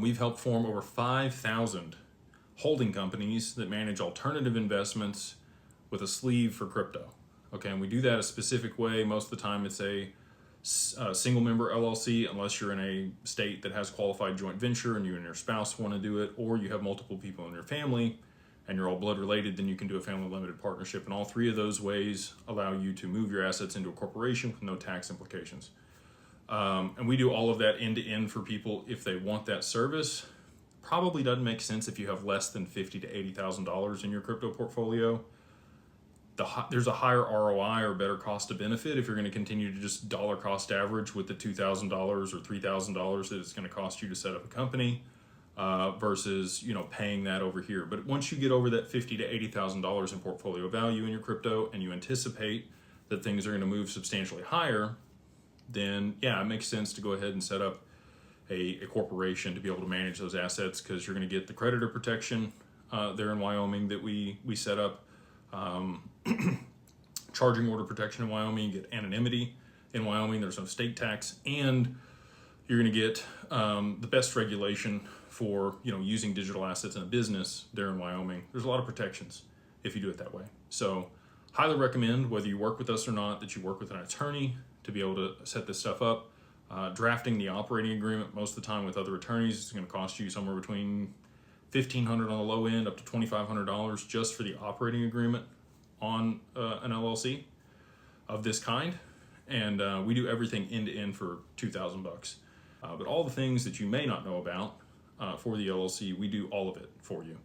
We've helped form over 5,000 holding companies that manage alternative investments with a sleeve for crypto. Okay, and we do that a specific way. Most of the time it's a single member LLC, unless you're in a state that has qualified joint venture and you and your spouse want to do it, or you have multiple people in your family and you're all blood related, then you can do a family limited partnership. And all three of those ways allow you to move your assets into a corporation with no tax implications. And we do all of that end to end for people if they want that service. Probably doesn't make sense if you have less than $50,000 to $80,000 in your crypto portfolio. There's a higher ROI or better cost to benefit if you're going to continue to just dollar cost average with the $2,000 or $3,000 that it's going to cost you to set up a company versus paying that over here. But once you get over that $50,000 to $80,000 in portfolio value in your crypto and you anticipate that things are going to move substantially higher, then yeah, it makes sense to go ahead and set up a corporation to be able to manage those assets, because you're going to get the creditor protection there in Wyoming that we set up. Charging order protection in Wyoming, you get anonymity in Wyoming, there's no state tax, and you're going to get the best regulation for using digital assets in a business there in Wyoming. There's a lot of protections if you do it that way. So highly recommend, whether you work with us or not, that you work with an attorney to be able to set this stuff up. Drafting the operating agreement, most of the time with other attorneys, is going to cost you somewhere between $1,500 on the low end up to $2,500 just for the operating agreement on an LLC of this kind. And we do everything end to end for $2,000. But all the things that you may not know about for the LLC, we do all of it for you.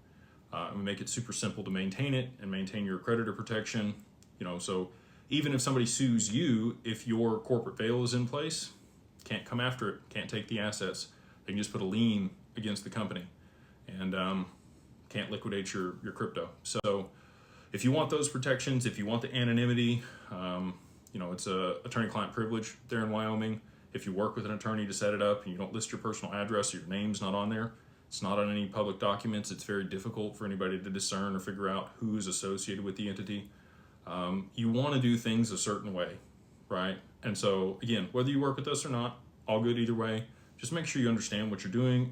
And we make it super simple to maintain it and maintain your creditor protection. So even if somebody sues you, if your corporate veil is in place, can't come after it, can't take the assets. They can just put a lien against the company and can't liquidate your crypto. So if you want those protections, if you want the anonymity, it's a attorney-client privilege there in Wyoming. If you work with an attorney to set it up and you don't list your personal address, your name's not on there, it's not on any public documents, it's very difficult for anybody to discern or figure out who is associated with the entity. You want to do things a certain way, right? And so again, whether you work with us or not, all good either way. Just make sure you understand what you're doing